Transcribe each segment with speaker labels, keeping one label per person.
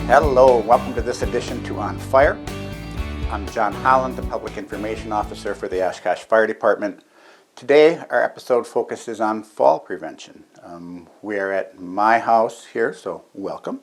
Speaker 1: Hello, welcome to this edition to On Fire. I'm John Holland, the Public Information Officer for the Oshkosh Fire Department. Today, our episode focuses on fall prevention. We are at my house here, so welcome.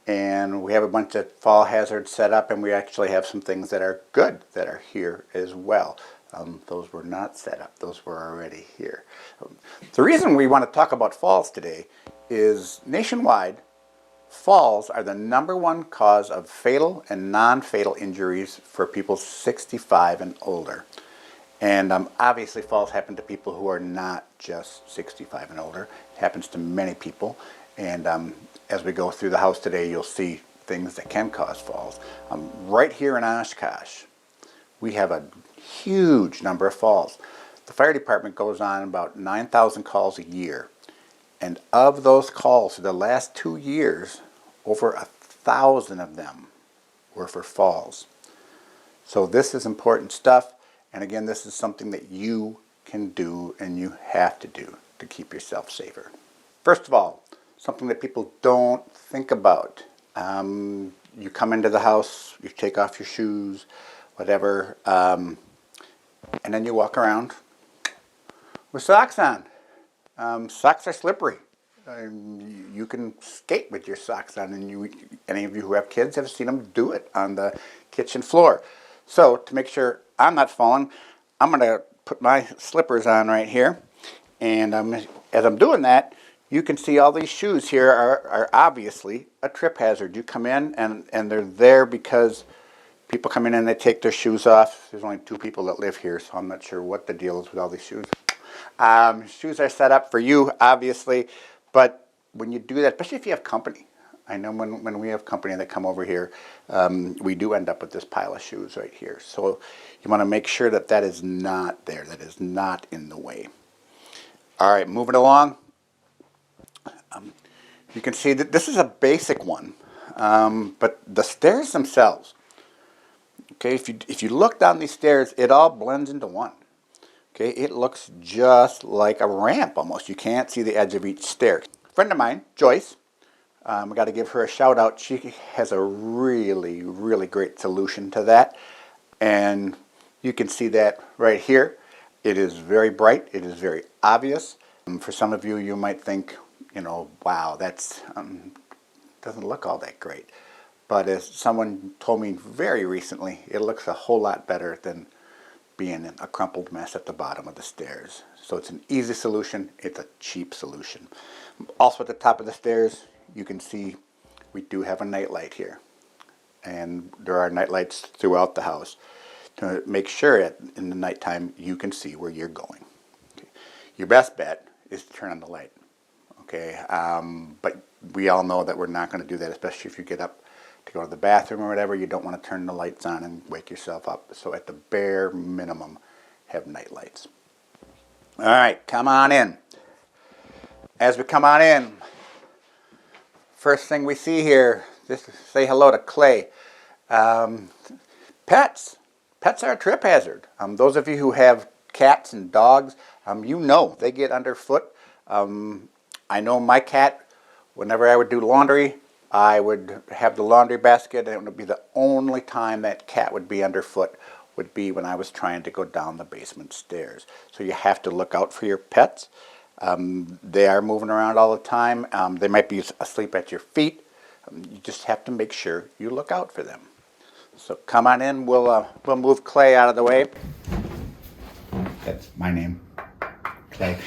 Speaker 1: And we have a bunch of fall hazards set up, and we actually have some things that are good that are here as well. Those were not set up, those were already here. The reason we want to talk about falls today is nationwide, falls are the #1 cause of fatal and non-fatal injuries for people 65 and older. And obviously falls happen to people who are not just 65 and older. It happens to many people. And as we go through the house today, you'll see things that can cause falls. Right here in Oshkosh, we have a huge number of falls. The fire department goes on about 9,000 calls a year. And of those calls for the last 2 years, over 1,000 of them were for falls. So this is important stuff. And again, this is something that you can do and you have to do to keep yourself safer. First of all, something that people don't think about. You come into the house, you take off your shoes, whatever, and then you walk around with socks on. Socks are slippery. You can skate with your socks on, and any of you who have kids have seen them do it on the kitchen floor. So to make sure I'm not falling, I'm going to put my slippers on right here. And as I'm doing that, you can see all these shoes here are obviously a trip hazard. You come in and they're there because people come in and they take their shoes off. There's only 2 people that live here, so I'm not sure what the deal is with all these shoes. Shoes are set up for you, obviously, but when you do that, especially if you have company, I know when we have company that come over here, we do end up with this pile of shoes right here. So you want to make sure that that is not there, that is not in the way. All right, moving along. You can see that this is a basic one, but the stairs themselves, okay, if you look down these stairs, it all blends into one. Okay, it looks just like a ramp almost. You can't see the edge of each stair. A friend of mine, Joyce, I got to give her a shout out. She has a really, really great solution to that. And you can see that right here. It is very bright. It is very obvious. For some of you, you might think, wow, that's doesn't look all that great. But as someone told me very recently, it looks a whole lot better than being a crumpled mess at the bottom of the stairs. So it's an easy solution. It's a cheap solution. Also at the top of the stairs, you can see we do have a night light here. And there are night lights throughout the house to make sure in the nighttime you can see where you're going. Okay. Your best bet is to turn on the light. Okay, but we all know that we're not going to do that, especially if you get up to go to the bathroom or whatever. You don't want to turn the lights on and wake yourself up. So at the bare minimum, have night lights. All right, come on in. As we come on in, first thing we see here, just say hello to Clay. Pets are a trip hazard. Those of you who have cats and dogs, they get underfoot. I know my cat, whenever I would do laundry, I would have the laundry basket, and it would be the only time that cat would be underfoot would be when I was trying to go down the basement stairs. So you have to look out for your pets. They are moving around all the time. They might be asleep at your feet. You just have to make sure you look out for them. So come on in. We'll move Clay out of the way. That's my name, Clay.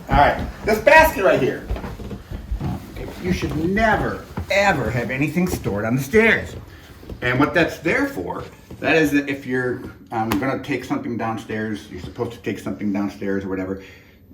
Speaker 1: All right, this basket right here. You should never, ever have anything stored on the stairs. And what that's there for, that is that if you're going to take something downstairs, you're supposed to take something downstairs or whatever,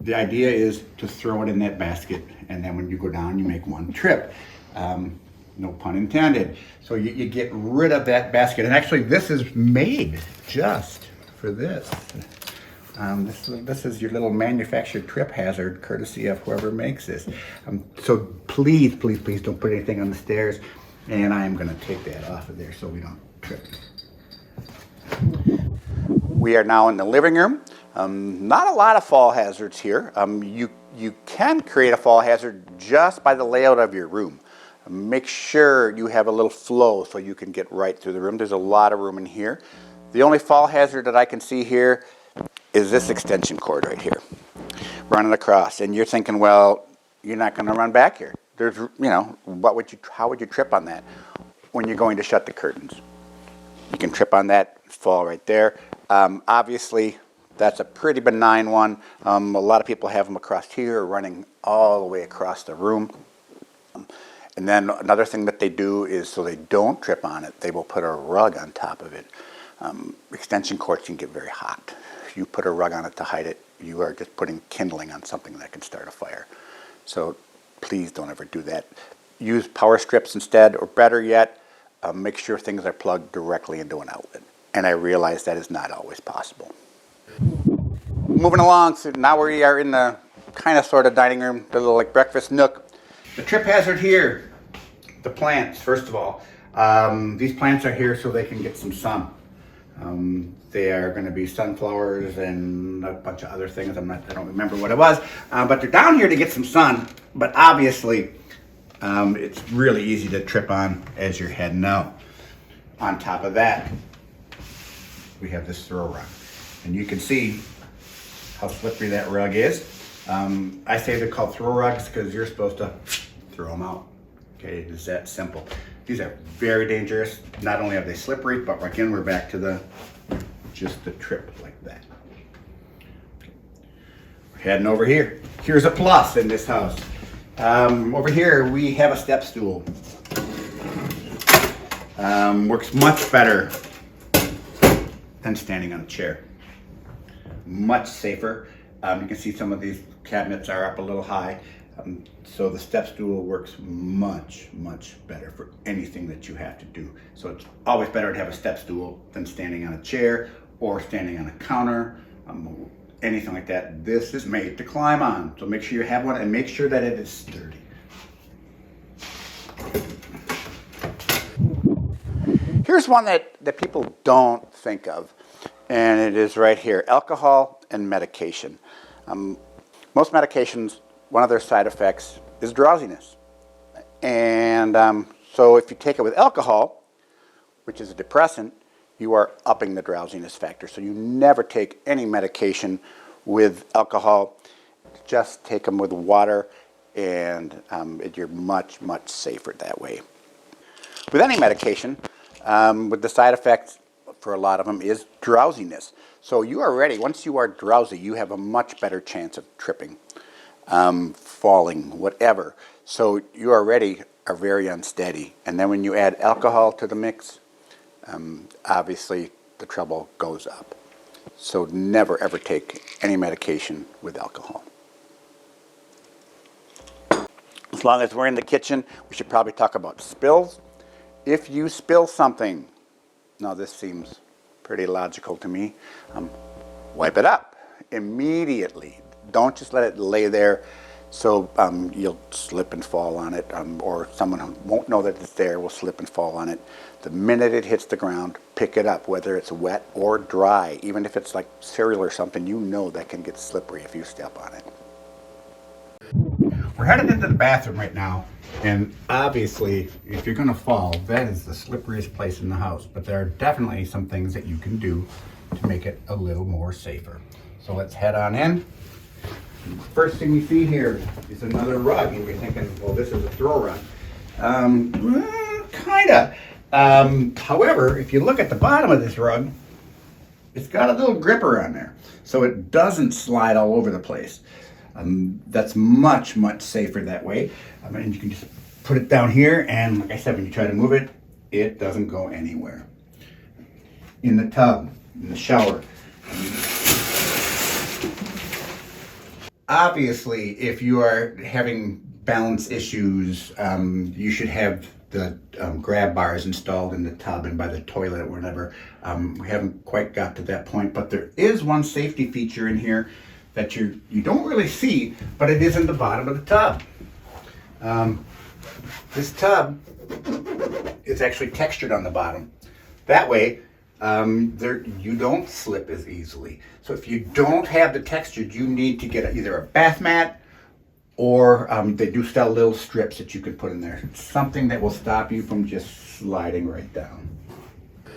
Speaker 1: the idea is to throw it in that basket, and then when you go down, you make one trip. No pun intended. So you get rid of that basket. And actually, this is made just for this. This is your little manufactured trip hazard, courtesy of whoever makes this. So please, please, please don't put anything on the stairs. And I am going to take that off of there so we don't trip. We are now in the living room. Not a lot of fall hazards here. You can create a fall hazard just by the layout of your room. Make sure you have a little flow so you can get right through the room. There's a lot of room in here. The only fall hazard that I can see here is this extension cord right here, running across. And you're thinking, well, you're not going to run back here. There's, how would you trip on that when you're going to shut the curtains? You can trip on that, fall right there. Obviously, that's a pretty benign one. A lot of people have them across here, running all the way across the room. And then another thing that they do is, so they don't trip on it, they will put a rug on top of it. Extension cords can get very hot. If you put a rug on it to hide it, you are just putting kindling on something that can start a fire. So please don't ever do that. Use power strips instead, or better yet, make sure things are plugged directly into an outlet. And I realize that is not always possible. Moving along, so now we are in the kind of sort of dining room, the little like breakfast nook. The trip hazard here, the plants, first of all. These plants are here so they can get some sun. They are going to be sunflowers and a bunch of other things. I don't remember what it was, but they're down here to get some sun. But obviously, it's really easy to trip on as you're heading out. On top of that, we have this throw rug, and you can see how slippery that rug is. I say they're called throw rugs because you're supposed to throw them out. Okay, it's that simple. These are very dangerous. Not only are they slippery, but again, we're back to just the trip like that. Okay. We're heading over here. Here's a plus in this house. Over here, we have a step stool. Works much better than standing on a chair. Much safer. You can see some of these cabinets are up a little high. So the step stool works much, much better for anything that you have to do. So it's always better to have a step stool than standing on a chair or standing on a counter, anything like that. This is made to climb on. So make sure you have one and make sure that it is sturdy. Here's one that people don't think of, and it is right here: alcohol and medication. Most medications, one of their side effects is drowsiness. And so if you take it with alcohol, which is a depressant, you are upping the drowsiness factor. So you never take any medication with alcohol. Just take them with water, and you're much, much safer that way. With any medication, with the side effects for a lot of them is drowsiness. So you are ready. Once you are drowsy, you have a much better chance of tripping, falling, whatever. So you already are very unsteady. And then when you add alcohol to the mix, obviously the trouble goes up. So never ever take any medication with alcohol. As long as we're in the kitchen, we should probably talk about spills. If you spill something, now this seems pretty logical to me, wipe it up immediately. Don't just let it lay there so you'll slip and fall on it, or someone who won't know that it's there will slip and fall on it. The minute it hits the ground, pick it up, whether it's wet or dry. Even if it's like cereal or something, you know that can get slippery if you step on it. We're headed into the bathroom right now, and obviously if you're going to fall, that is the slipperiest place in the house. But there are definitely some things that you can do to make it a little more safer. So let's head on in. First thing you see here is another rug, and you're thinking, well, this is a throw rug. Kinda. However, if you look at the bottom of this rug, it's got a little gripper on there, so it doesn't slide all over the place. That's much, much safer that way. And you can just put it down here, and like I said, when you try to move it, it doesn't go anywhere. In the tub, in the shower. Obviously, if you are having balance issues, you should have the grab bars installed in the tub and by the toilet or whatever. We haven't quite got to that point, but there is one safety feature in here that you don't really see, but it is in the bottom of the tub. This tub is actually textured on the bottom. That way, You don't slip as easily. So if you don't have the texture, you need to get either a bath mat or they do sell little strips that you can put in there. Something that will stop you from just sliding right down.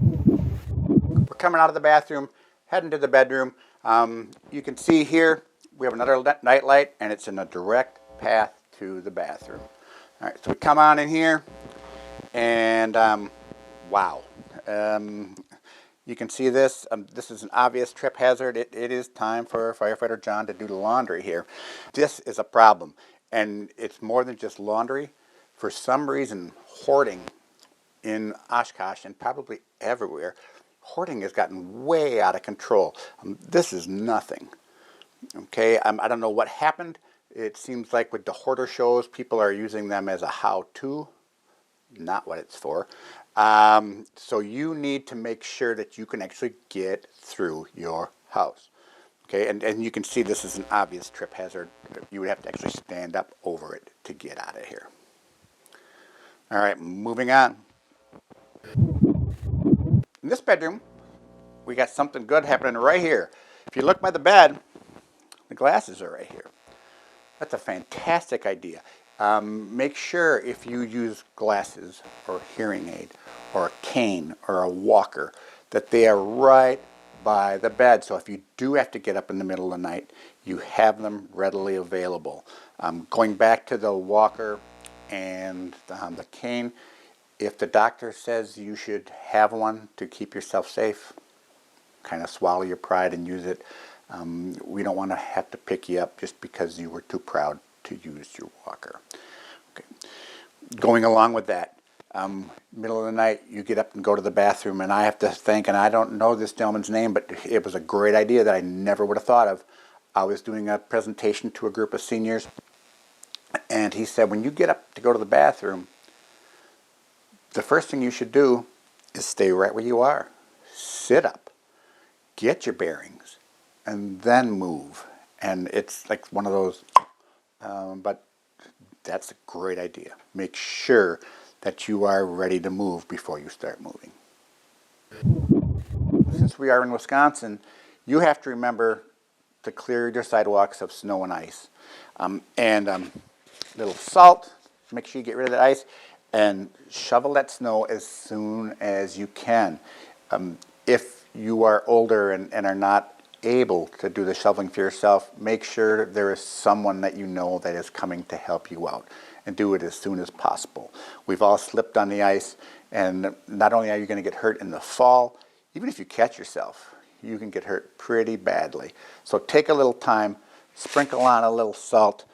Speaker 1: We're coming out of the bathroom, heading to the bedroom. You can see here we have another night light, and it's in a direct path to the bathroom. All right, so we come on in here, and wow. You can see this. This is an obvious trip hazard. It is time for firefighter John to do the laundry here. This is a problem, and it's more than just laundry. For some reason, hoarding in Oshkosh and probably everywhere, hoarding has gotten way out of control. This is nothing. Okay, I don't know what happened. It seems like with the hoarder shows, people are using them as a how-to, not what it's for. So you need to make sure that you can actually get through your house. Okay, and you can see this is an obvious trip hazard. You would have to actually stand up over it to get out of here. All right, moving on. In this bedroom, we got something good happening right here. If you look by the bed, the glasses are right here. That's a fantastic idea. Make sure if you use glasses or hearing aid or a cane or a walker that they are right by the bed. So if you do have to get up in the middle of the night, you have them readily available. Going back to the walker and the cane, if the doctor says you should have one to keep yourself safe, kind of swallow your pride and use it. We don't want to have to pick you up just because you were too proud to use your walker. Okay. Going along with that, middle of the night, you get up and go to the bathroom, and I have to think, and I don't know this gentleman's name, but it was a great idea that I never would have thought of. I was doing a presentation to a group of seniors, and he said, when you get up to go to the bathroom, the first thing you should do is stay right where you are. Sit up, get your bearings, and then move. And it's like one of those, but that's a great idea. Make sure that you are ready to move before you start moving. Since we are in Wisconsin, you have to remember to clear your sidewalks of snow and ice. Little salt, make sure you get rid of that ice, and shovel that snow as soon as you can. If you are older and are not able to do the shoveling for yourself, make sure there is someone that you know that is coming to help you out, and do it as soon as possible. We've all slipped on the ice, and not only are you going to get hurt in the fall, even if you catch yourself, you can get hurt pretty badly. So take a little time, sprinkle on a little salt,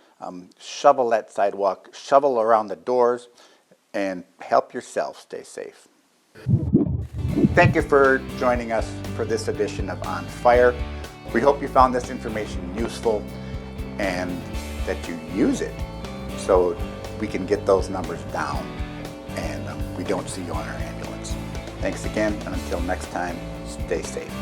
Speaker 1: shovel that sidewalk, shovel around the doors, and help yourself stay safe. Thank you for joining us for this edition of On Fire. We hope you found this information useful and that you use it so we can get those numbers down and we don't see you on our ambulance. Thanks again, and until next time, stay safe.